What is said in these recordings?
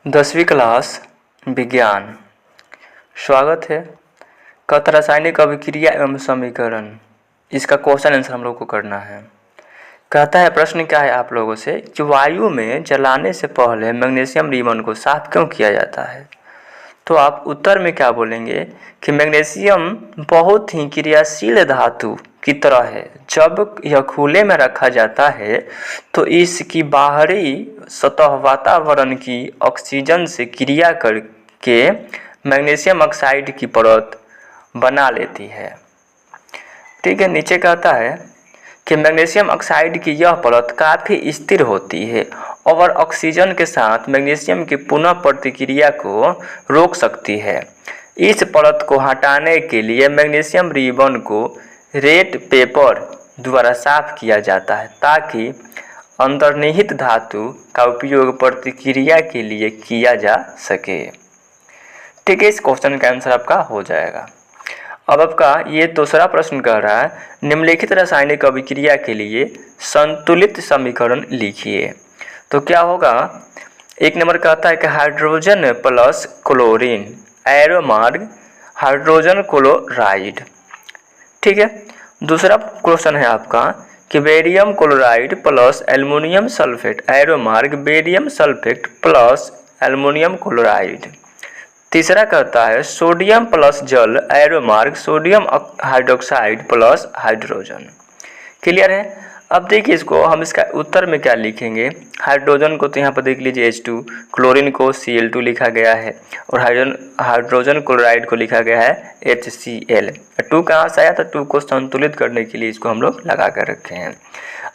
10वीं क्लास विज्ञान। स्वागत है। कथ रासायनिक अभिक्रिया एवं समीकरण, इसका क्वेश्चन आंसर हम लोग को करना है। कहता है प्रश्न क्या है आप लोगों से कि वायु में जलाने से पहले मैग्नीशियम रिबन को साफ क्यों किया जाता है। तो आप उत्तर में क्या बोलेंगे कि मैग्नीशियम बहुत ही क्रियाशील धातु की तरह है। जब यह खुले में रखा जाता है तो इसकी बाहरी सतह वातावरण की ऑक्सीजन से क्रिया करके मैग्नीशियम ऑक्साइड की परत बना लेती है। ठीक है, नीचे कहता है कि मैग्नीशियम ऑक्साइड की यह परत काफ़ी स्थिर होती है और ऑक्सीजन के साथ मैग्नीशियम की पुनः प्रतिक्रिया को रोक सकती है। इस परत को हटाने के लिए मैग्नीशियम रिबन को रेट पेपर द्वारा साफ किया जाता है ताकि अंतर्निहित धातु का उपयोग प्रतिक्रिया के लिए किया जा सके। ठीक है, इस क्वेश्चन का आंसर आपका हो जाएगा। अब आपका ये दूसरा प्रश्न कह रहा है निम्नलिखित रासायनिक अभिक्रिया के लिए संतुलित समीकरण लिखिए। तो क्या होगा, एक नंबर कहता है कि hydrogen plus chlorine arrow mark hydrogen chloride. ठीक है, दूसरा क्वेश्चन है आपका कि barium chloride plus aluminium sulphate arrow mark barium sulphate plus aluminium chloride. तीसरा कहता है सोडियम प्लस जल arrow mark sodium hydroxide plus hydrogen. Clear है। अब देखिए इसको हम इसका उत्तर में क्या लिखेंगे। हाइड्रोजन को तो यहाँ पर देख लीजिए H2, क्लोरीन को Cl2 लिखा गया है और हाइड्रोजन क्लोराइड को लिखा गया है HCl। 2 कहाँ से आया था, 2 को संतुलित करने के लिए इसको हम लोग लगा कर रखे हैं।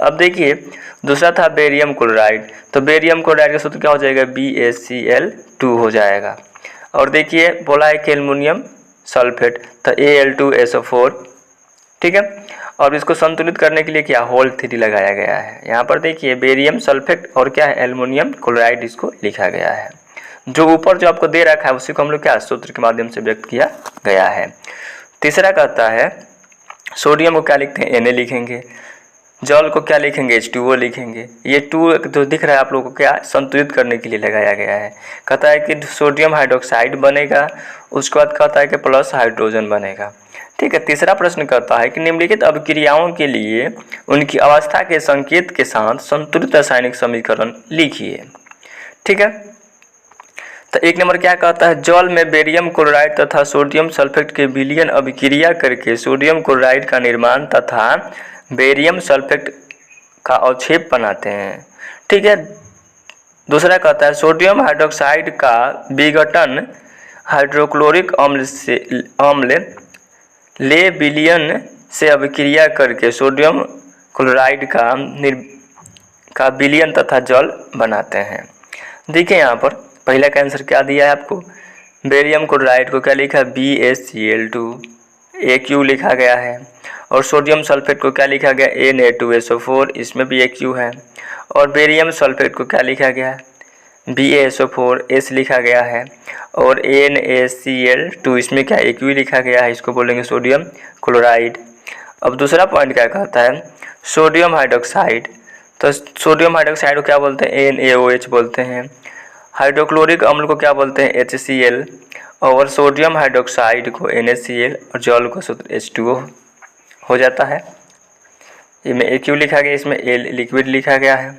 अब देखिए दूसरा था बेरियम क्लोराइड, तो बेरियम क्लोराइड का सूत्र क्या हो जाएगा, BaCl2 हो जाएगा। और देखिए बोला है कि एल्युमिनियम सल्फेट तो Al2SO4। ठीक है, और इसको संतुलित करने के लिए क्या होल 3 लगाया गया है। यहाँ पर देखिए बेरियम सल्फेट और क्या है एल्युमिनियम क्लोराइड इसको लिखा गया है। जो ऊपर जो आपको दे रखा है उसी को हम लोग क्या सूत्र के माध्यम से व्यक्त किया गया है। तीसरा कहता है सोडियम को क्या लिखते हैं Na लिखेंगे, जल को क्या लिखेंगे H2O लिखेंगे। ये 2 जो दिख रहा है आप लोगों को क्या संतुलित करने के लिए लगाया गया है। कहता है कि सोडियम हाइड्रोक्साइड बनेगा, उसके बाद कहता है कि प्लस हाइड्रोजन बनेगा। ठीक है, तीसरा प्रश्न कहता है कि निम्नलिखित अभिक्रियाओं के लिए उनकी अवस्था के संकेत के साथ संतुलित रासायनिक समीकरण लिखिए। ठीक है, तो एक नंबर क्या कहता है जल में बेरियम क्लोराइड तथा सोडियम सल्फेट के विलयन अभिक्रिया करके सोडियम क्लोराइड का निर्माण तथा बेरियम सल्फेट का अवक्षेप बनाते हैं। ठीक है, दूसरा कहता है सोडियम हाइड्रोक्साइड का विघटन हाइड्रोक्लोरिक अम्ल ले विलयन से अभिक्रिया करके सोडियम क्लोराइड का विलयन तथा जल बनाते हैं। देखिए यहाँ पर पहला का आंसर क्या दिया है आपको, बेरियम क्लोराइड को क्या लिखा है BaCl2 Aq लिखा गया है, और सोडियम सल्फेट को क्या लिखा गया Na2SO4, इसमें भी Aq है, और बेरियम सल्फेट को क्या लिखा गया है BaSO4 S लिखा गया है, और NaCl2 इसमें क्या Aq लिखा गया है, इसको बोलेंगे सोडियम क्लोराइड। अब दूसरा पॉइंट क्या कहता है सोडियम हाइड्रोक्साइड, तो सोडियम हाइड्रोक्साइड को क्या बोलते हैं NaOH बोलते हैं, हाइड्रोक्लोरिक अम्ल को क्या बोलते हैं HCl, और सोडियम हाइड्रोक्साइड को NaCl और जल को सूत्र H2O हो जाता है। इसमें Aq लिखा गया, इसमें L लिक्विड लिखा गया है।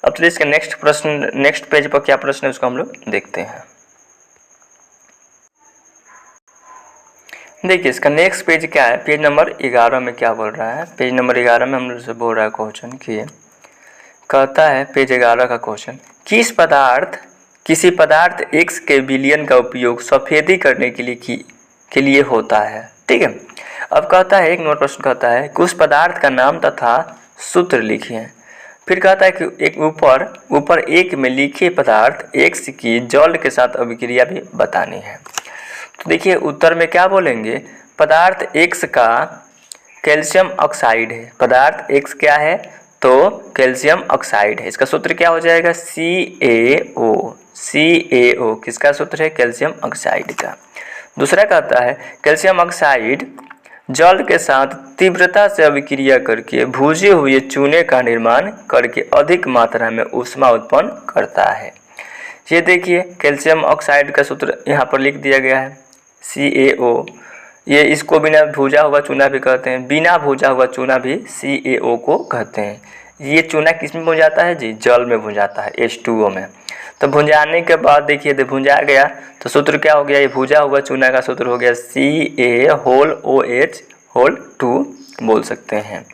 अब चलिए इसका नेक्स्ट पेज पर क्या प्रश्न है उसको हम लोग देखते हैं। देखिए इसका नेक्स्ट पेज क्या है, पेज नंबर 11 में क्या बोल रहा है। पेज नंबर 11 में हम लोग से बोल रहा है क्वेश्चन कि कहता है पेज 11 का क्वेश्चन, किसी पदार्थ X के विलयन का उपयोग सफेदी करने के लिए होता है। ठीक है, अब कहता है एक नंबर प्रश्न कहता है कि उस पदार्थ का नाम तथा सूत्र लिखिए। फिर कहता है कि एक ऊपर एक में लिखे पदार्थ X की जल के साथ अभिक्रिया भी बतानी है। तो देखिए उत्तर में क्या बोलेंगे, पदार्थ X का कैल्शियम ऑक्साइड है। पदार्थ X क्या है तो कैल्शियम ऑक्साइड है, इसका सूत्र क्या हो जाएगा CaO। किसका सूत्र है कैल्शियम ऑक्साइड का। दूसरा कहता है कैल्शियम ऑक्साइड जल के साथ तीव्रता से अभिक्रिया करके भूजे हुए चूने का निर्माण करके अधिक मात्रा में ऊष्मा उत्पन्न करता है। ये देखिए कैल्शियम ऑक्साइड का सूत्र यहाँ पर लिख दिया गया है CaO। ये इसको बिना भुजा हुआ चूना भी कहते हैं, बिना भुजा हुआ चूना भी CaO को कहते हैं। ये चूना किस में भुंजाता है जी? जल में भुंजाता है, H2O में। तो भुंजाने के बाद देखिए जब भुंजा गया तो सूत्र क्या हो गया? ये भुजा हुआ चूना का सूत्र हो गया CaOH2 बोल सकते हैं।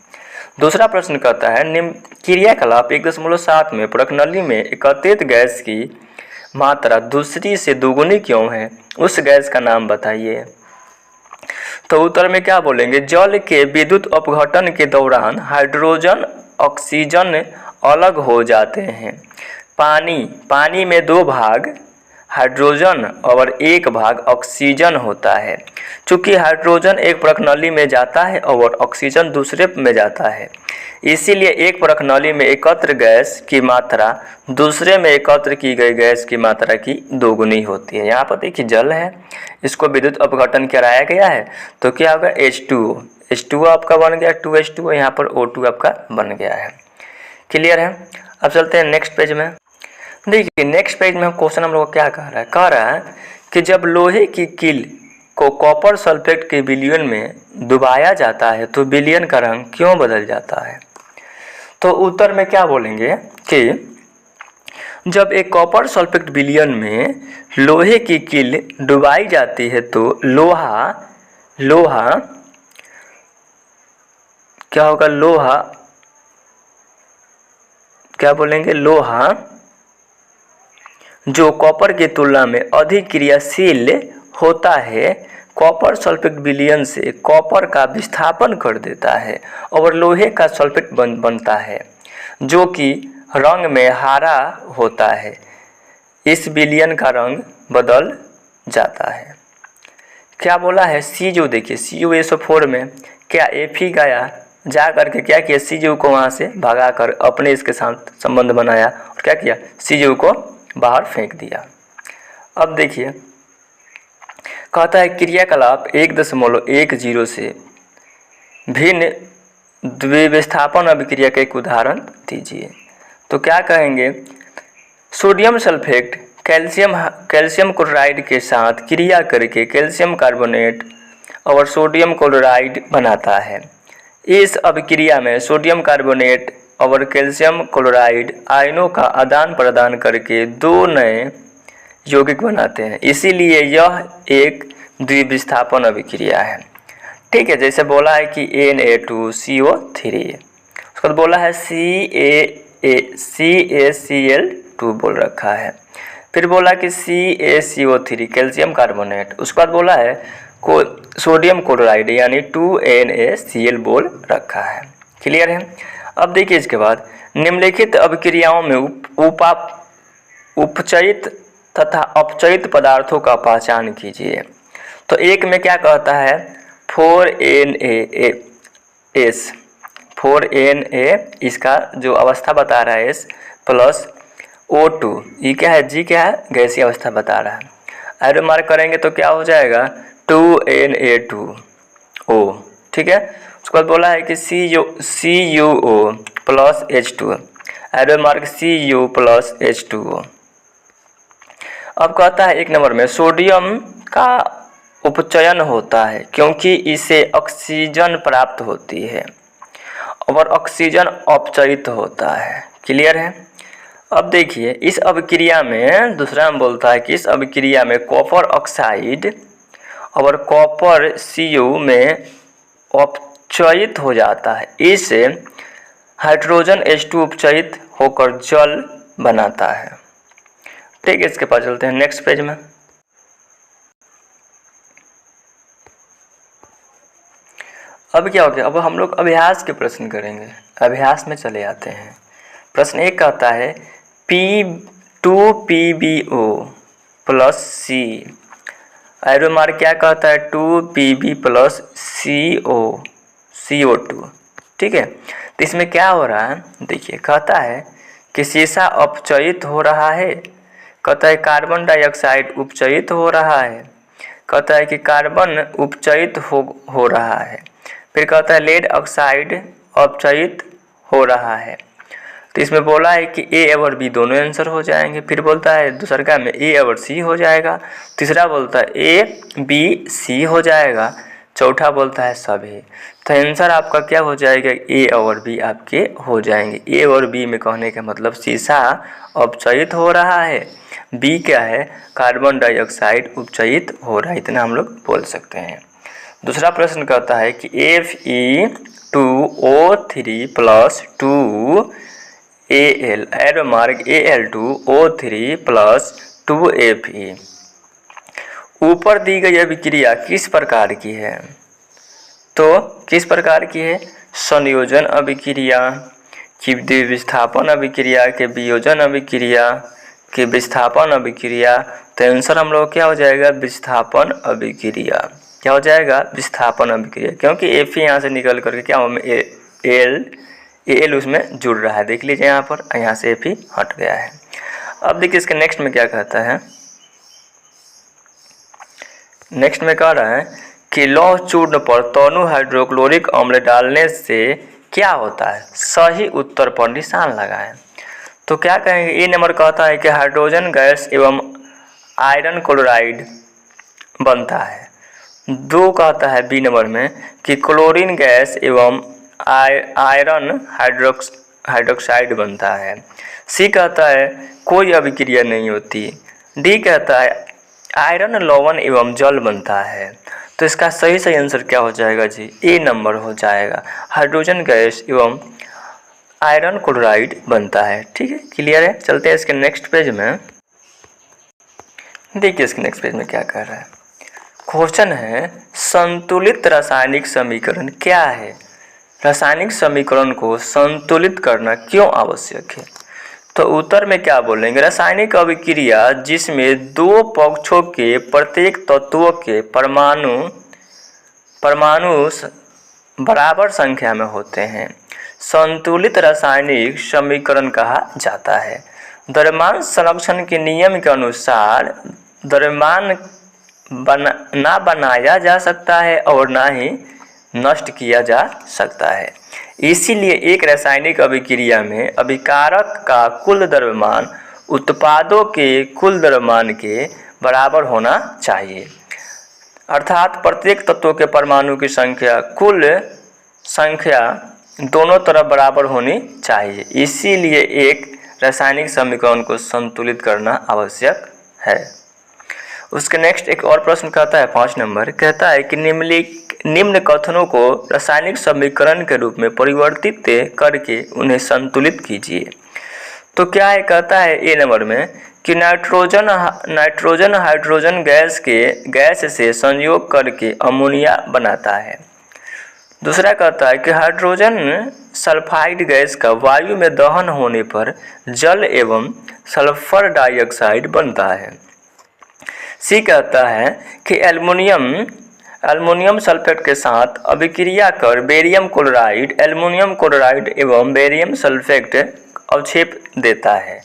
दूसरा प्रश्न कहता है निम्न क्रियाकलाप 1.7 में प्रकनली में एकत्रित गैस की मात्रा दूसरी से दोगुनी क्यों है? उस गैस का नाम बताइए। तो उत्तर में क्या बोलेंगे? जल के विद्युत अपघटन के दौरान हाइड्रोजन ऑक्सीजन अलग हो जाते हैं। पानी में 2 भाग हाइड्रोजन और 1 भाग ऑक्सीजन होता है। चूँकि हाइड्रोजन एक प्रकनली में जाता है और ऑक्सीजन दूसरे में जाता है, इसीलिए एक प्रकनली में एकत्र गैस की मात्रा दूसरे में एकत्र की गई गैस की मात्रा की दोगुनी होती है। यहाँ पर देखिए जल है, इसको विद्युत अपघटन कराया गया है तो क्या होगा? H2O आपका बन गया 2H2O, यहाँ पर O2 आपका बन गया है। क्लियर है? अब चलते हैं नेक्स्ट पेज में। देखिए नेक्स्ट पेज में क्वेश्चन हम लोग क्या कह रहा है कि जब लोहे की कील को कॉपर सल्फेट के विलयन में डुबाया जाता है तो विलयन का रंग क्यों बदल जाता है? तो उत्तर में क्या बोलेंगे कि जब एक कॉपर सल्फेट विलयन में लोहे की कील डुबाई जाती है तो लोहा क्या होगा? क्या बोलेंगे? लोहा जो कॉपर की तुलना में अधिक क्रियाशील होता है, कॉपर सल्फेट विलयन से कॉपर का विस्थापन कर देता है और लोहे का सल्फेट बनता है जो कि रंग में हरा होता है। इस विलयन का रंग बदल जाता है। क्या बोला है? CuO देखिए CuSO4 में क्या Fe गया जा करके क्या किया? CuO को वहाँ से भगाकर अपने इसके साथ संबंध बनाया और क्या किया? CuO को बाहर फेंक दिया। अब देखिए कहता है क्रियाकलाप 1.10 से भिन्न द्विविस्थापन अभिक्रिया का एक उदाहरण दीजिए। तो क्या कहेंगे? सोडियम सल्फेट कैल्शियम क्लोराइड के साथ क्रिया करके कैल्शियम कार्बोनेट और सोडियम क्लोराइड बनाता है। इस अभिक्रिया में सोडियम कार्बोनेट और कैल्शियम क्लोराइड आयनों का आदान प्रदान करके 2 नए यौगिक बनाते हैं, इसीलिए यह एक द्विविस्थापन अभिक्रिया है। ठीक है, जैसे बोला है कि Na2CO3, उसके बाद बोला है CaCl2 बोल रखा है, फिर बोला कि CaCO3 कैल्शियम कार्बोनेट, उसके बाद बोला है सोडियम क्लोराइड यानी 2NaCl बोल रखा है। क्लियर है? अब देखिए इसके बाद निम्नलिखित अभिक्रियाओं में उपचयित तथा अपचयित पदार्थों का पहचान कीजिए। तो एक में क्या कहता है? 4Na इसका जो अवस्था बता रहा है S प्लस O2, ये क्या है? G क्या है? गैसीय अवस्था बता रहा है। एरो मार्क करेंगे तो क्या हो जाएगा? 2Na2O। ठीक है, उसके बाद बोला है कि CuO plus H2, arrow mark Cu plus H2O। अब कहता है 1 नंबर में सोडियम का उपचयन होता है क्योंकि इसे ऑक्सीजन प्राप्त होती है और ऑक्सीजन अपचयित होता है। क्लियर है? अब देखिए इस अभिक्रिया में दूसरा हम बोलता है कि इस अभिक्रिया में कॉपर ऑक्साइड और कॉपर Cu में अपचयित हो जाता है, इससे हाइड्रोजन H2 उपचयित होकर जल बनाता है। ठीक है, इसके पास चलते हैं नेक्स्ट पेज में। अब क्या हो गया? अब हम लोग अभ्यास के प्रश्न करेंगे। अभ्यास में चले आते हैं। प्रश्न 1 कहता है 2PbO plus C, arrow mark क्या कहता है? 2Pb plus CO2। ठीक है, तो इसमें क्या हो रहा है? देखिए कहता है कि शीशा अपचयित हो रहा है, कहता है कार्बन डाइऑक्साइड उपचयित हो रहा है, कहता है कि कार्बन उपचयित हो रहा है, फिर कहता है लेड ऑक्साइड अपचयित हो रहा है, तो इसमें बोला है कि ए और बी दोनों आंसर हो जाएंगे। फिर बोलता है दूसरा में ए और सी हो जाएगा। तीसरा बोलता है ए बी सी हो जाएगा। चौथा बोलता है सभी। तो आंसर आपका क्या हो जाएगा, ए और बी आपके हो जाएंगे। ए और बी में कहने का मतलब शीशा अपचयित हो रहा है, बी क्या है, कार्बन डाइऑक्साइड उपचयित हो रहा है। इतना हम लोग बोल सकते हैं। दूसरा प्रश्न कहता है कि Fe2O3 plus 2Al arrow mark Al2O3 plus 2Fe ऊपर दी गई अभिक्रिया किस प्रकार की है? तो किस प्रकार की है? संयोजन अभिक्रिया की विस्थापन अभिक्रिया के वियोजन अभिक्रिया के विस्थापन अभिक्रिया। तो आंसर हम लोग क्या हो जाएगा, विस्थापन अभिक्रिया। क्या हो जाएगा, विस्थापन अभिक्रिया, क्योंकि एफ यहाँ से निकल करके क्या एल उसमें जुड़ रहा है। देख लीजिए यहाँ पर, यहाँ से एफ हट गया है। अब देखिए इसके नेक्स्ट में क्या कहता है। नेक्स्ट में कह रहा है कि लौह चूर्ण पर तनु हाइड्रोक्लोरिक अम्ल डालने से क्या होता है? सही उत्तर पर निशान लगाएं। तो क्या कहेंगे, ए नंबर कहता है कि हाइड्रोजन गैस एवं आयरन क्लोराइड बनता है। 2 कहता है बी नंबर में कि क्लोरीन गैस एवं आयरन हाइड्रोक्साइड बनता है। सी कहता है कोई अभिक्रिया नहीं होती। डी कहता है आयरन लवण एवं जल बनता है। तो इसका सही आंसर क्या हो जाएगा जी, ए नंबर हो जाएगा, हाइड्रोजन गैस एवं आयरन क्लोराइड बनता है। ठीक है, क्लियर है। चलते हैं इसके नेक्स्ट पेज में। देखिए इसके नेक्स्ट पेज में क्या कह रहा है। क्वेश्चन है संतुलित रासायनिक समीकरण क्या है? रासायनिक समीकरण को संतुलित करना क्यों आवश्यक है? तो उत्तर में क्या बोलेंगे, रासायनिक अभिक्रिया जिसमें 2 पक्षों के प्रत्येक तत्वों के परमाणु बराबर संख्या में होते हैं, संतुलित रासायनिक समीकरण कहा जाता है। द्रव्यमान संरक्षण के नियम के अनुसार द्रव्यमान ना बनाया जा सकता है और ना ही नष्ट किया जा सकता है। इसीलिए एक रासायनिक अभिक्रिया में अभिकारक का कुल द्रव्यमान उत्पादों के कुल द्रव्यमान के बराबर होना चाहिए। अर्थात प्रत्येक तत्व के परमाणु की संख्या कुल संख्या दोनों तरफ बराबर होनी चाहिए। इसीलिए एक रासायनिक समीकरण को संतुलित करना आवश्यक है। उसके नेक्स्ट एक और प्रश्न कहता है 5 नंबर, कहता है कि निम्न कथनों को रासायनिक समीकरण के रूप में परिवर्तित करके उन्हें संतुलित कीजिए। तो क्या है, कहता है ए नंबर में कि नाइट्रोजन हाइड्रोजन गैस से संयोग करके अमोनिया बनाता है। दूसरा कहता है कि हाइड्रोजन सल्फाइड गैस का वायु में दहन होने पर जल एवं सल्फर डाइऑक्साइड बनता है। सी कहता है कि एल्युमिनियम सल्फेट के साथ अभिक्रिया कर बेरियम क्लोराइड एल्युमिनियम क्लोराइड एवं बेरियम सल्फेट अवक्षेप देता है।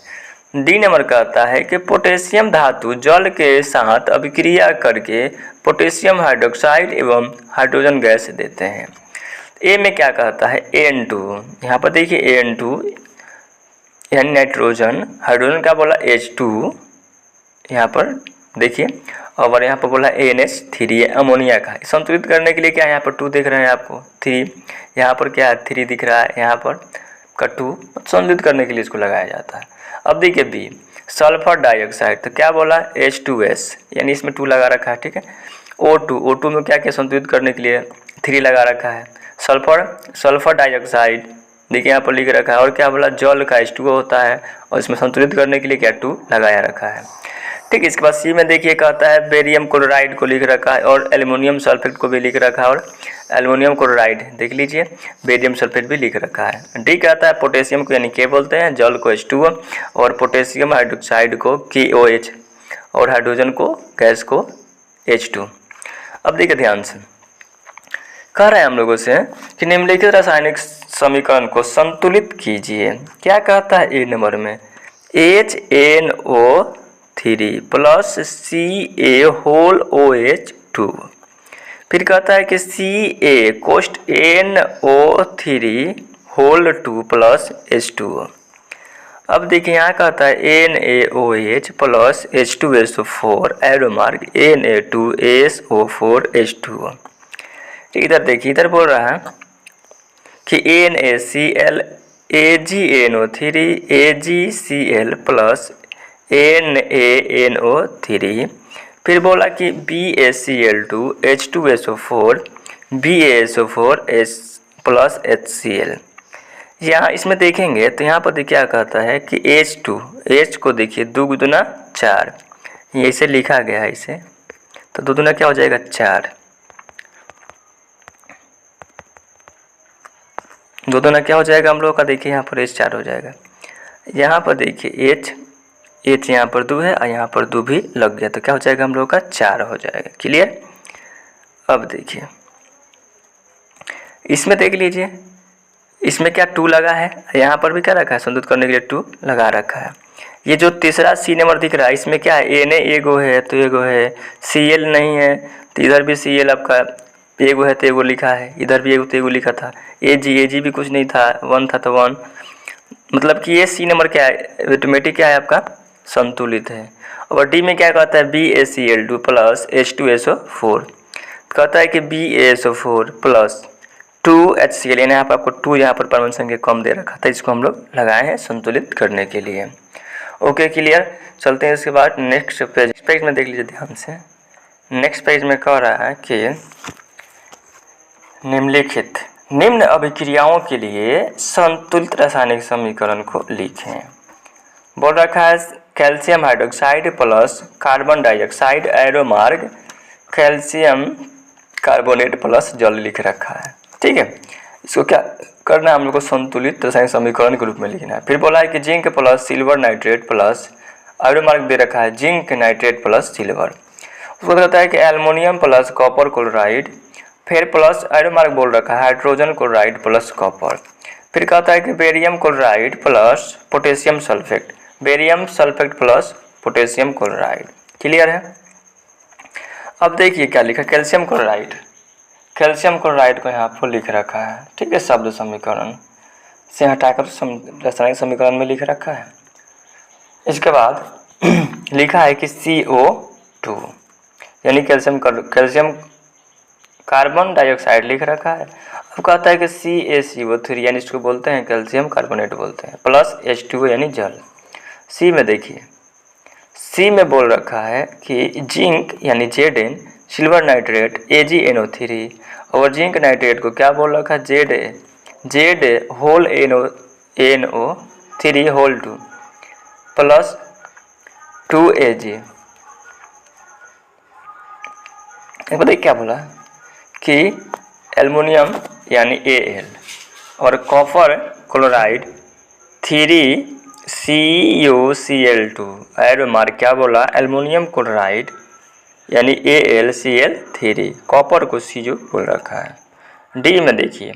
डी नंबर कहता है कि पोटेशियम धातु जल के साथ अभिक्रिया करके पोटेशियम हाइड्रोक्साइड एवं हाइड्रोजन गैस देते हैं। ए में क्या कहता है, An2। यहाँ पर देखिए An2 यानी नाइट्रोजन, हाइड्रोजन क्या बोला H2 यहाँ पर देखिए, और यहाँ पर बोला NH3 अमोनिया का। संतुलित करने के लिए क्या यहाँ पर 2 दिख रहे हैं आपको, 3 यहाँ पर क्या है 3 दिख रहा है, यहाँ पर का 2 संतुलित करने के लिए इसको लगाया जाता है। अब देखिए बी सल्फर डाइऑक्साइड, तो क्या बोला H2S यानी इसमें 2 लगा रखा है। ठीक है, O2 में क्या क्या संतुलित करने के लिए 3 लगा रखा है। सल्फर डाइऑक्साइड देखिए यहाँ पर लिख रखा है, और क्या बोला जल का H2O होता है, और इसमें संतुलित करने के लिए क्या 2 लगाया रखा है। ठीक है, इसके बाद सी में देखिए कहता है बेरियम क्लोराइड को लिख रखा है और एल्युमिनियम सल्फेट को भी लिख रखा है, और एल्युमिनियम क्लोराइड देख लीजिए बेरियम सल्फेट भी लिख रखा है। डी कहता है पोटेशियम को यानी के बोलते हैं, जल को H2O और पोटेशियम हाइड्रोक्साइड को KOH और हाइड्रोजन को गैस को H2। अब देखिए ध्यान से कह रहे हैं हम लोगों से कि निम्नलिखित रासायनिक समीकरण को संतुलित कीजिए। क्या कहता है ए नंबर में HNO3 plus Ca whole OH2। फिर कहता है कि Ca कोष्ट NO3 whole 2 plus H2O। अब देखिए यहाँ कहता है NaOH plus H2SO4 arrow mark Na2SO4H2O। इधर देखिए, इधर बोल रहा है कि NaCl AgNO3 AgCl plus NaNO3, फिर बोला कि BaCl2 H2SO4 BaSO4 plus HCl। यहाँ इसमें देखेंगे तो यहाँ पर देखिए क्या कहता है कि H को देखिए 2 गुना 4, ये इसे लिखा गया है इसे, तो 2 गुना क्या हो जाएगा 4, 2 गुना क्या हो जाएगा हम लोग का, देखिए यहाँ पर H 4 हो जाएगा। यहाँ पर देखिए H यहाँ पर 2 है और यहाँ पर 2 भी लग गया, तो क्या हो जाएगा हम लोग का 4 हो जाएगा। क्लियर। अब देखिए इसमें देख लीजिए, इसमें क्या 2 लगा है, यहाँ पर भी क्या रखा है, संतुलित करने के लिए 2 लगा रखा है। ये जो तीसरा C नंबर दिख रहा है, इसमें क्या है, Na एगो है तो एगो है, Cl नहीं है तो इधर भी Cl आपका एगो है तो एगो लिखा है, इधर भी एगो तो एगो लिखा था। Ag भी कुछ नहीं था, 1 था तो 1, मतलब कि ये C नंबर क्या है, ऑटोमेटिक क्या है आपका संतुलित है। और D में क्या कहता है BaCl2 प्लस H2SO4, कहता है कि BaSO4 प्लस 2HCl, यानी यहाँ पर आपको 2 यहाँ पर परमाणु संख्या कम दे रखा था, इसको हम लोग लगाए हैं संतुलित करने के लिए। Okay clear. चलते हैं इसके बाद नेक्स्ट पेज में देख लीजिए ध्यान से। नेक्स्ट पेज में कह रहा है कि निम्नलिखित निम्न अभिक्रियाओं के लिए संतुलित रासायनिक समीकरण को लिखें। बोल रखा है calcium hydroxide plus carbon dioxide arrow मार्ग कैल्शियम कार्बोनेट प्लस जल लिख रखा है। ठीक है, इसको क्या करना है, हम लोग को संतुलित रासायनिक समीकरण के रूप में लिखना है। फिर बोला है कि zinc plus silver nitrate plus arrow मार्ग दे रखा है जिंक नाइट्रेट प्लस सिल्वर। उसको कहता है कि एल्युमिनियम प्लस कॉपर क्लोराइड, फिर प्लस एरो मार्ग बोल रखा है हाइड्रोजन क्लोराइड प्लस कॉपर। फिर कहता है कि barium chloride plus potassium sulphate, barium sulphate plus potassium chloride. Clear है। अब देखिए क्या लिखा, कैल्शियम क्लोराइड, कैल्शियम क्लोराइड को यहाँ पर लिख रखा है। ठीक है, शब्द समीकरण से हटाकर रासायनिक समीकरण में लिख रखा है। इसके बाद लिखा है कि CO2 यानी कैल्शियम कार्बन डाइऑक्साइड लिख रखा है। अब कहता है कि CaCO3 यानी इसको बोलते हैं कैल्शियम कार्बोनेट बोलते हैं, प्लस H2O यानी जल। सी में देखिए, सी में बोल रखा है कि जिंक यानी Zn, सिल्वर नाइट्रेट AgNO3, और जिंक नाइट्रेट को क्या बोल रखा है Z whole NO3 whole 2 plus 2Ag। बताइए क्या बोला कि एल्युमिनियम यानी Al और copper chloride 3CuCl2 arrow mark क्या बोला, एल्युमिनियम क्लोराइड यानी AlCl3, कॉपर को Cu बोल रखा है। डी में देखिए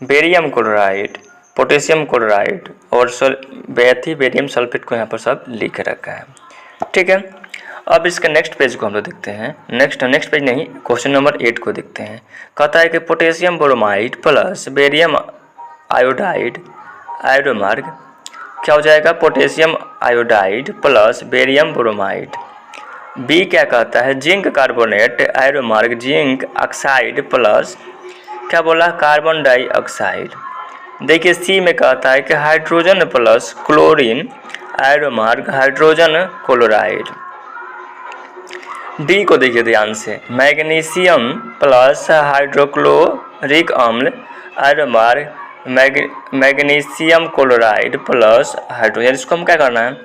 बेरियम क्लोराइड, पोटेशियम क्लोराइड और बेरियम सल्फेट को यहाँ पर सब लिख रखा है। ठीक है, अब इसका नेक्स्ट पेज को हम लोग देखते हैं। नेक्स्ट पेज नहीं, क्वेश्चन नंबर 8 को देखते हैं। कहता है कि potassium bromide plus barium iodide arrow mark क्या हो जाएगा, potassium iodide plus barium bromide. B क्या कहता है zinc carbonate arrow mark zinc oxide plus क्या बोला, कार्बन डाइऑक्साइड। देखिए सी में कहता है कि hydrogen plus chlorine arrow mark hydrogen chloride. D को देखिए ध्यान से, मैग्नीशियम प्लस हाइड्रोक्लोरिक अम्ल एरो मार्ग मैग्नीशियम क्लोराइड प्लस हाइड्रोजन। इसको हम क्या करना है,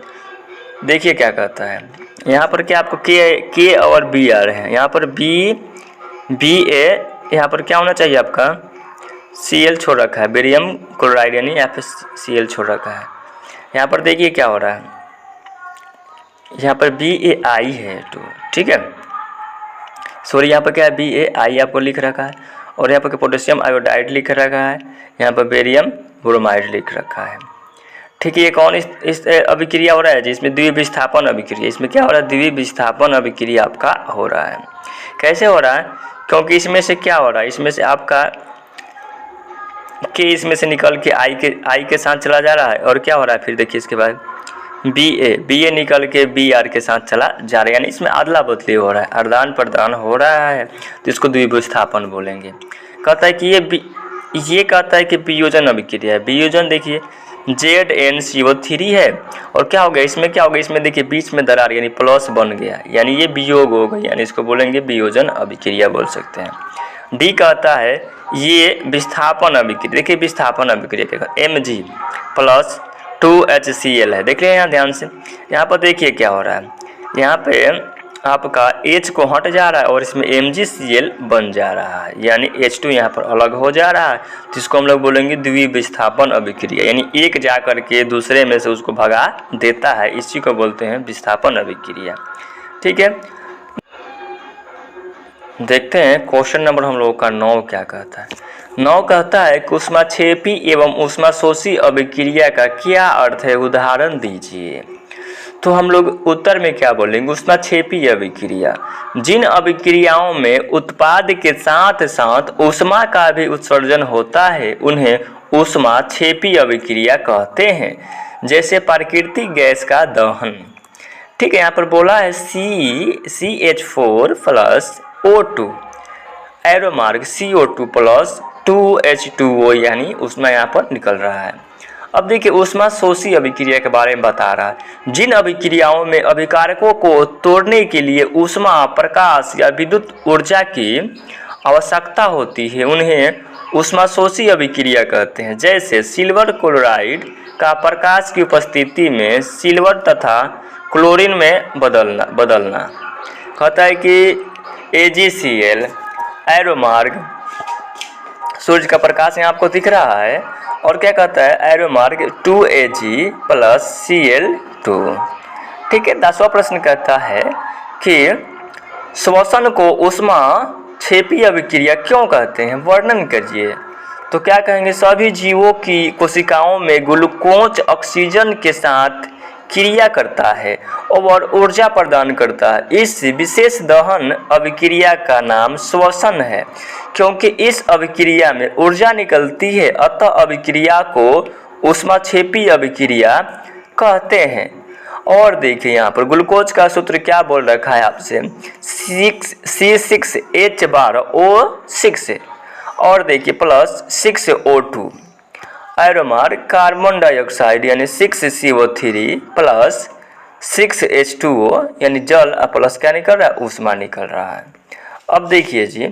देखिए क्या कहता है यहाँ पर क्या आपको के और बी आ रहे हैं। यहाँ पर बी ए, यहाँ पर क्या होना चाहिए आपका Cl छोड़ रखा है, बेरियम क्लोराइड यानी यहाँ पे Cl छोड़ रखा है। यहाँ पर देखिए क्या हो रहा है, यहाँ पर BaI है तो ठीक है, सॉरी यहाँ पर क्या है BaI आपको लिख रखा है, और यहाँ पर पोटेशियम आयोडाइड लिख रखा है, यहाँ पर बेरियम ब्रोमाइड लिख रखा है। ठीक है, ये कौन इस अभिक्रिया हो रहा है जिसमें द्विविस्थापन अभिक्रिया, इसमें क्या हो रहा है द्विविस्थापन अभिक्रिया आपका हो रहा है। कैसे हो रहा है, क्योंकि इसमें से क्या हो रहा है, इसमें से आपका के इसमें से निकल के आई के साथ चला जा रहा है, और क्या हो रहा है फिर देखिए इसके बाद बी ए निकल के बी आर के साथ चला जा रहा है, यानी इसमें अदला बदली हो रहा है, आदान प्रदान हो रहा है, तो इसको द्विविस्थापन बोलेंगे। कहता है कि ये कहता है कि वियोजन अभिक्रिया है। वियोजन देखिए ZnCO3 है, और क्या हो गया इसमें, क्या हो गया इसमें देखिए बीच में दरार यानी प्लस बन गया, यानी ये वियोग हो गई, यानी इसको बोलेंगे वियोजन अभिक्रिया बोल सकते हैं। डी कहता है ये विस्थापन अभिक्रिया। देखिए विस्थापन अभिक्रिया क्या Mg प्लस 2HCl है। देख रहे हैं यहाँ ध्यान से, यहाँ पर देखिए क्या हो रहा है, यहाँ पे आपका H को हट जा रहा है और इसमें MgCl बन जा रहा है, यानी H2 यहाँ पर अलग हो जा रहा है, जिसको हम लोग बोलेंगे द्विविस्थापन अभिक्रिया, यानी एक जा करके दूसरे में से उसको भगा देता है, इसी को बोलते हैं विस्थापन अभिक्रिया। ठीक है, देखते हैं क्वेश्चन नंबर हम लोगों का 9 क्या कहता है। 9 कहता है कि ऊष्माक्षेपी एवं ऊष्माशोषी अभिक्रिया का क्या अर्थ है, उदाहरण दीजिए। तो हम लोग उत्तर में क्या बोलेंगे, ऊष्माक्षेपी अभिक्रिया जिन अभिक्रियाओं में उत्पाद के साथ साथ ऊष्मा का भी उत्सर्जन होता है उन्हें ऊष्माक्षेपी अभिक्रिया कहते हैं, जैसे प्राकृतिक गैस का दहन। ठीक है, यहाँ पर बोला है CH4 प्लस O2 एरो मार्ग CO2 प्लस 2H2O, यानी ऊष्मा यहाँ पर निकल रहा है। अब देखिए ऊष्मा शोषी अभिक्रिया के बारे में बता रहा है। जिन अभिक्रियाओं में अभिकारकों को तोड़ने के लिए ऊष्मा, प्रकाश या विद्युत ऊर्जा की आवश्यकता होती है उन्हें ऊष्मा शोषी अभिक्रिया कहते हैं, जैसे सिल्वर क्लोराइड का प्रकाश की उपस्थिति में सिल्वर तथा क्लोरीन में बदलना। कहता है कि AgCl एरो मार्ग, सूर्य का प्रकाश यहाँ आपको दिख रहा है, और क्या कहता है एरो मार्ग 2Ag प्लस Cl2। ठीक है, 10वां प्रश्न कहता है कि श्वसन को ऊष्मा क्षेपी अभिक्रिया क्यों कहते हैं, वर्णन करिए। तो क्या कहेंगे, सभी जीवों की कोशिकाओं में ग्लूकोज ऑक्सीजन के साथ क्रिया करता है और ऊर्जा प्रदान करता है। इस विशेष दहन अभिक्रिया का नाम श्वसन है, क्योंकि इस अभिक्रिया में ऊर्जा निकलती है, अतः अभिक्रिया को ऊष्माक्षेपी अभिक्रिया कहते हैं। और देखिए यहाँ पर ग्लूकोज का सूत्र क्या बोल रखा है आपसे, C6H12O6, और देखिए प्लस 6O2 एरो मार्ग कार्बन डाइऑक्साइड यानी 6CO3 प्लस 6H2O, यानी जल प्लस क्या निकल रहा है, ऊष्मा निकल रहा है। अब देखिए जी,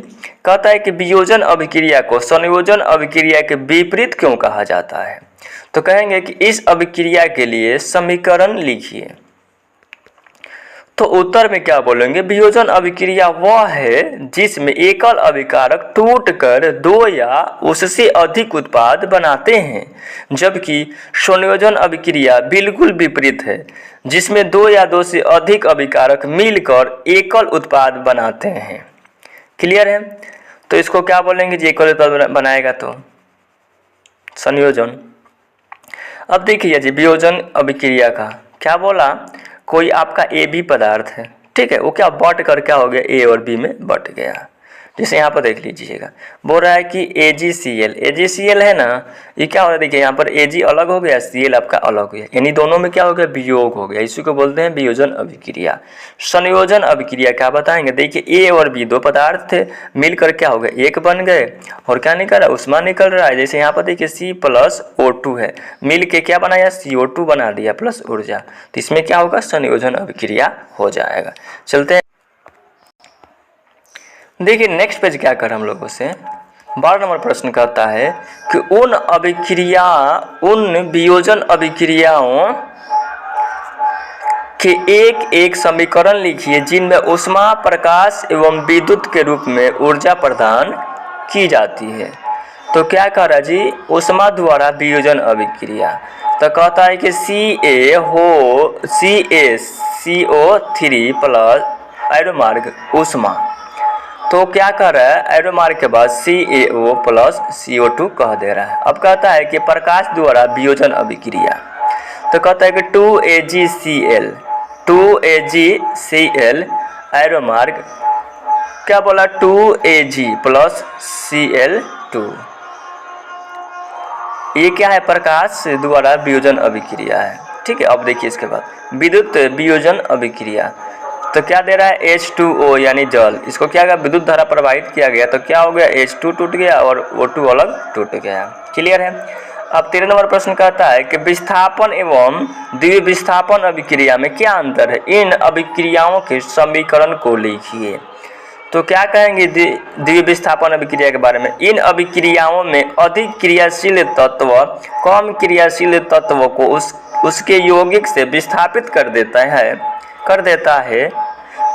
कहता है कि वियोजन अभिक्रिया को संयोजन अभिक्रिया के विपरीत क्यों कहा जाता है। तो कहेंगे कि इस अभिक्रिया के लिए समीकरण लिखिए। तो उत्तर में क्या बोलेंगे, वियोजन अभिक्रिया वह है जिसमें एकल अभिकारक टूटकर 2 या उससे अधिक उत्पाद बनाते हैं, जबकि संयोजन अभिक्रिया बिल्कुल विपरीत है, जिसमें 2 या 2 से अधिक अभिकारक मिलकर एकल उत्पाद बनाते हैं। क्लियर है, तो इसको क्या बोलेंगे जी, एकल उत्पाद बनाएगा तो संयोजन। अब देखिए जी, वियोजन अभिक्रिया का क्या बोला, कोई आपका AB पदार्थ है, ठीक है, वो क्या बट कर क्या हो गया, A और B में बट गया। जैसे यहाँ पर देख लीजिएगा, बोल रहा है कि AgCl है ना, ये क्या हो रहा है, देखिए यहाँ पर Ag अलग हो गया, Cl आपका अलग हो गया, यानी दोनों में क्या हो गया, वियोग हो गया। इसी को बोलते हैं वियोजन अभिक्रिया। संयोजन अभिक्रिया क्या बताएंगे, देखिए A और B 2 पदार्थ थे, मिलकर क्या हो गया, एक बन गए, और क्या निकल रहा है, ऊष्मा निकल रहा है। जैसे यहाँ पर देखिए C प्लस O2 है, मिल के क्या बनाया, CO2 बना दिया प्लस ऊर्जा, तो इसमें क्या होगा, संयोजन अभिक्रिया हो जाएगा। चलते हैं, देखिए नेक्स्ट पेज क्या कर हम लोगों से 12 नंबर प्रश्न कहता है कि उन वियोजन अभिक्रियाओं के एक समीकरण लिखिए जिनमें ऊष्मा, प्रकाश एवं विद्युत के रूप में ऊर्जा प्रदान की जाती है। तो क्या कह रहा जी, ऊष्मा द्वारा वियोजन अभिक्रिया। तो कहता है कि CaCO3 प्लस एरो मार्ग ऊष्मा, तो क्या कह रहा है, एरो मार्ग के बाद CaO प्लस CO2 कह दे रहा है। अब कहता है कि प्रकाश द्वारा वियोजन अभिक्रिया, तो कहता है कि 2AgCl एरो मार्ग क्या बोला, 2Ag प्लस Cl2, ये क्या है, प्रकाश द्वारा वियोजन अभिक्रिया है। ठीक है, अब देखिए इसके बाद विद्युत वियोजन अभिक्रिया, तो क्या दे रहा है H2O यानी जल, इसको क्या किया, विद्युत धारा प्रवाहित किया गया तो क्या हो गया, H2 टूट गया और O2 अलग टूट गया। क्लियर है। अब 13 नंबर प्रश्न कहता है कि विस्थापन एवं द्वितीय विस्थापन अभिक्रिया में क्या अंतर है, इन अभिक्रियाओं के समीकरण को लिखिए। तो क्या कहेंगे द्वितीय विस्थापन अभिक्रिया के बारे में, इन अभिक्रियाओं में अधिक क्रियाशील तत्व कम क्रियाशील तत्व को उसके यौगिक से विस्थापित कर देता है,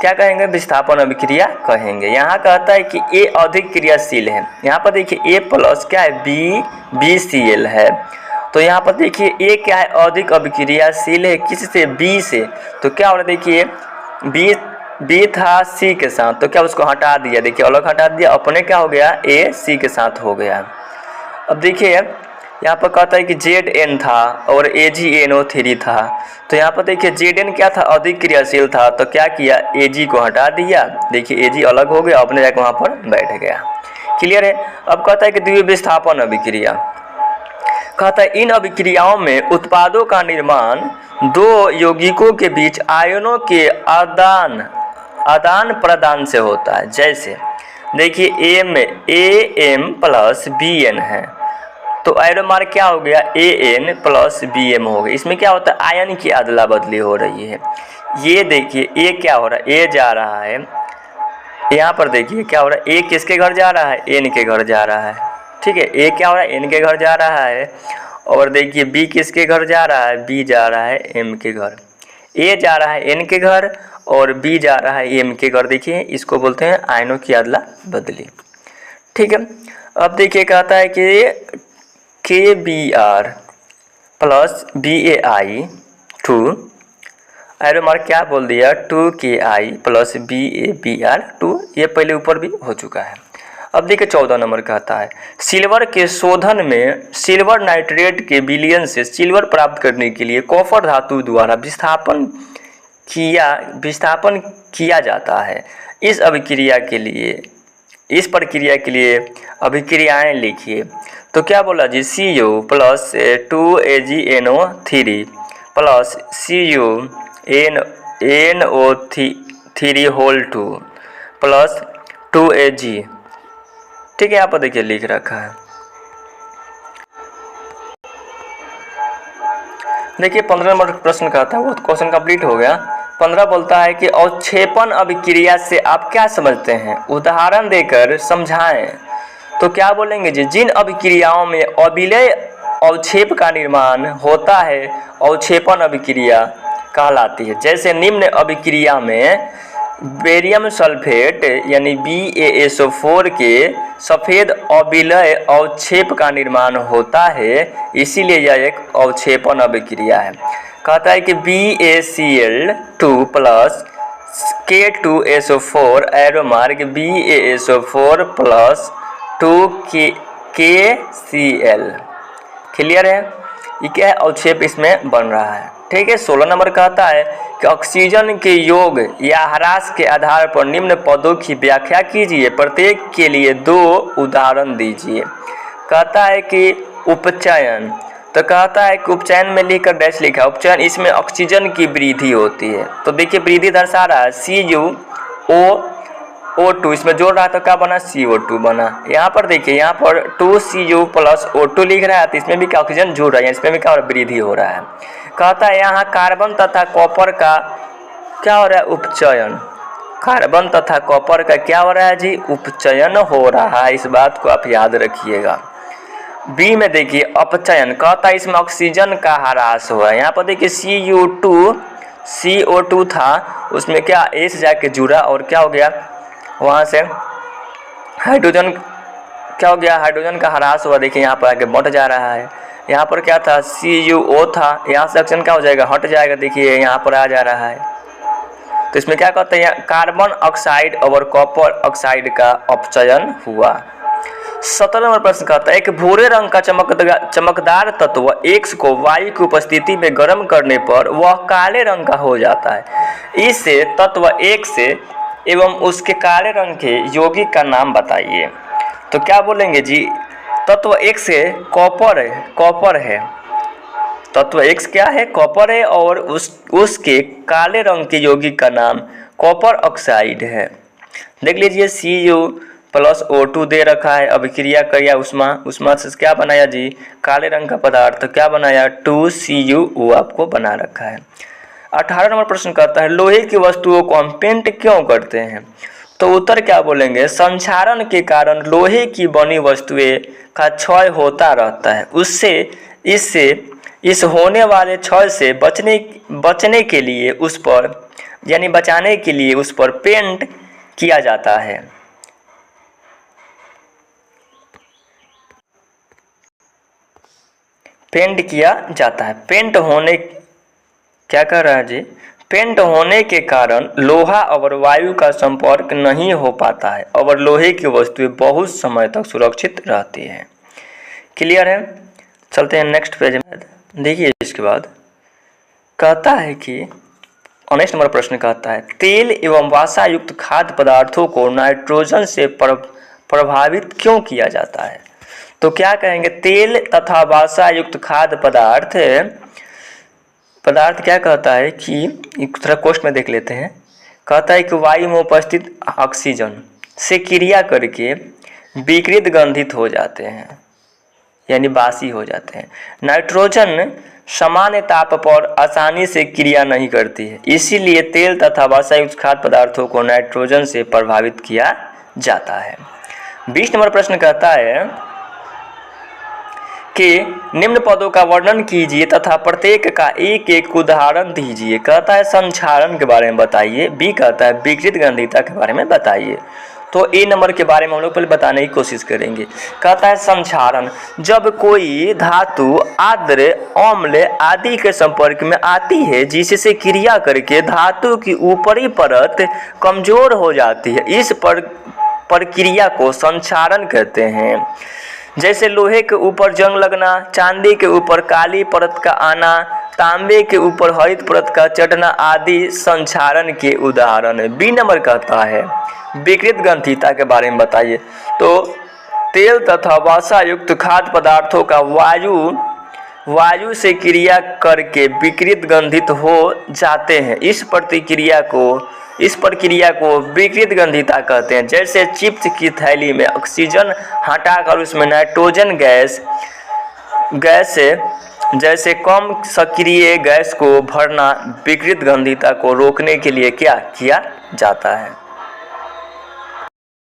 क्या कहेंगे, विस्थापन अभिक्रिया कहेंगे। यहाँ कहता है कि A अधिक क्रियाशील है, यहाँ पर देखिए A प्लस क्या है, BCl है, तो यहाँ पर देखिए A क्या है, अधिक अभिक्रियाशील है किससे, B से, तो क्या हो रहा है देखिए B था C के साथ, तो क्या उसको हटा दिया, देखिए अलग हटा दिया, अपने क्या हो गया, A C के साथ हो गया। अब देखिए यहाँ पर कहता है कि Zn था और AgNO3 था, तो यहाँ पर देखिए Zn क्या था, अधिक क्रियाशील था, तो क्या किया, Ag को हटा दिया, देखिए Ag अलग हो गया, अपने जाकर वहाँ पर बैठ गया। क्लियर है। अब कहता है कि द्वितीय विस्थापन अभिक्रिया, कहता है इन अभिक्रियाओं में उत्पादों का निर्माण दो यौगिकों के बीच आयनों के आदान प्रदान से होता है। जैसे देखिए AM प्लस BN है, तो एरो मार्क क्या हो गया, AN प्लस BM हो गया। इसमें क्या होता है, आयन की अदला बदली हो रही है। ये देखिए A क्या हो रहा है, A जा रहा है, यहाँ पर देखिए क्या हो रहा है, A किसके घर जा रहा है, N के घर जा रहा है। ठीक है, A क्या हो रहा है, N के घर जा रहा है, और देखिए B किसके घर जा रहा है, B जा रहा है M के घर। A जा रहा है N के घर और B जा रहा है M के घर। देखिए इसको बोलते हैं आयनों की अदला बदली। ठीक है। अब देखिए कहता है कि KBr plus BaI2, arrow mark क्या बोल दिया, 2KI प्लस BaBr2, ये पहले ऊपर भी हो चुका है। अब देखिए 14 नंबर कहता है सिल्वर के शोधन में सिल्वर नाइट्रेट के विलयन से सिल्वर प्राप्त करने के लिए कॉपर धातु द्वारा विस्थापन किया जाता है। इस प्रक्रिया के लिए अभिक्रियाएं लिखिए। तो क्या बोला जी, Cu plus 2AgNO3 plus CuNO3 whole 2 plus 2Ag। ठीक है, यहाँ पर देखिए लिख रखा है। देखिए 15 नंबर प्रश्न का था, वो क्वेश्चन कंप्लीट हो गया। 15 बोलता है कि अवक्षेपण अभिक्रिया से आप क्या समझते हैं, उदाहरण देकर समझाएं। तो क्या बोलेंगे जी, जिन अभिक्रियाओं में अविलय अवक्षेप का निर्माण होता है अवक्षेपण अभिक्रिया कहलाती है। जैसे निम्न अभिक्रिया में बेरियम सल्फेट यानी BaSO4 के सफ़ेद अविलय अवक्षेप का निर्माण होता है, इसीलिए यह एक अवक्षेपण अभिक्रिया है। कहता है कि BaCl2 plus K2SO4 arrow mark BaSO4 plus 2KCl। Clear है, ये क्या है, अवक्षेप इसमें बन रहा है। ठीक है। 16 नंबर कहता है कि ऑक्सीजन के योग या ह्रास के आधार पर निम्न पदों की व्याख्या कीजिए, प्रत्येक के लिए 2 उदाहरण दीजिए। कहता है कि उपचयन, तो कहता है कि उपचयन में लिखकर डैश लिखा, उपचयन इसमें ऑक्सीजन की वृद्धि होती है। तो देखिए वृद्धि दर्शा रहा है CuO2, इसमें जोड़ रहा है तो क्या बना, CO2 बना। यहाँ पर देखिए, यहाँ पर 2Cu प्लस O2 लिख रहा है, तो इसमें भी क्या ऑक्सीजन जुड़ रहा है, इसमें भी क्या वृद्धि हो रहा है। कहता है यहाँ कार्बन तथा कॉपर का क्या हो रहा है, उपचयन। कार्बन तथा कॉपर का क्या हो रहा है जी, उपचयन हो रहा है। इस बात को आप याद रखिएगा। बी में देखिए अपचयन, कहता है इसमें ऑक्सीजन का ह्रास हुआ है। यहाँ पर देखिए CO2 था, उसमें क्या A से जाके जुड़ा और क्या हो गया, वहाँ से हाइड्रोजन क्या हो गया, हाइड्रोजन का ह्रास हुआ। देखिए यहाँ पर आके बढ़ जा रहा है। यहाँ पर क्या था, CuO था, यहाँ से ऑक्सीजन क्या हो जाएगा, हट जाएगा। देखिए यहाँ पर आ जा रहा है। तो इसमें क्या कहते हैं, कार्बन ऑक्साइड और कॉपर ऑक्साइड का अपचयन हुआ। 17 नंबर प्रश्न कहता है एक भूरे रंग का चमकदार तत्व X को वायु की उपस्थिति में गर्म करने पर वह काले रंग का हो जाता है। इससे तत्व X एवं उसके काले रंग के यौगिक का नाम बताइए। तो क्या बोलेंगे जी, तत्व X है कॉपर है। तत्व X क्या है? कॉपर है और उसके काले रंग के यौगिक का नाम कॉपर ऑक्साइड है। देख लीजिए Cu+O2 दे रखा है, अभिक्रिया किया उष्मा से क्या बनाया जी? काले रंग का पदार्थ। तो क्या बनाया? 2Cu आपको बना रखा है। 18 नंबर प्रश्न कहता है लोहे की वस्तुओं को हम पेंट क्यों करते हैं? तो उत्तर क्या बोलेंगे? संक्षारण के कारण लोहे की बनी वस्तुएं का क्षय होता रहता है, इस होने वाले क्षय से बचने के लिए उस पर यानी बचाने के लिए उस पर पेंट किया जाता है। क्या कर रहा है जी? पेंट होने के कारण लोहा और वायु का संपर्क नहीं हो पाता है और लोहे की वस्तुएं बहुत समय तक सुरक्षित रहती हैं। क्लियर है? चलते हैं नेक्स्ट पेज में। देखिए इसके बाद कहता है कि 19 नंबर प्रश्न कहता है तेल एवं वसा युक्त खाद्य पदार्थों को नाइट्रोजन से प्रभावित क्यों किया जाता है? तो क्या कहेंगे? तेल तथा वसा युक्त खाद्य पदार्थ क्या कहता है कि एक तरह क्वेश्चन में देख लेते हैं। कहता है कि वायु में उपस्थित ऑक्सीजन से क्रिया करके विकृत गंधित हो जाते हैं यानी बासी हो जाते हैं। नाइट्रोजन सामान्य ताप पर आसानी से क्रिया नहीं करती है, इसीलिए तेल तथा वसा युक्त खाद्य पदार्थों को नाइट्रोजन से प्रभावित किया जाता है। 20 नंबर प्रश्न कहता है कि निम्न पदों का वर्णन कीजिए तथा प्रत्येक का एक एक उदाहरण दीजिए। कहता है संक्षारण के बारे में बताइए। बी कहता है विकृत गंधिता के बारे में बताइए। तो ए नंबर के बारे में हम लोग पहले बताने की कोशिश करेंगे। कहता है संक्षारण, जब कोई धातु आर्द्र अम्ल आदि के संपर्क में आती है जिससे क्रिया करके धातु की ऊपरी परत कमजोर हो जाती है, इस प्रक्रिया को संक्षारण कहते हैं। जैसे लोहे के ऊपर जंग लगना, चांदी के ऊपर काली परत का आना, तांबे के ऊपर हरित परत का चढ़ना आदि संक्षारण के उदाहरण है। बी नंबर कहता है विकृत गंधिता के बारे में बताइए। तो तेल तथा वसा युक्त खाद्य पदार्थों का वायु से क्रिया करके विकृत गंधित हो जाते हैं। इस प्रक्रिया को विकृत गंधिता कहते हैं। जैसे चिप्स की थैली में ऑक्सीजन हटाकर उसमें नाइट्रोजन गैस जैसे कम सक्रिय गैस को भरना विकृत गंधिता को रोकने के लिए क्या किया जाता है।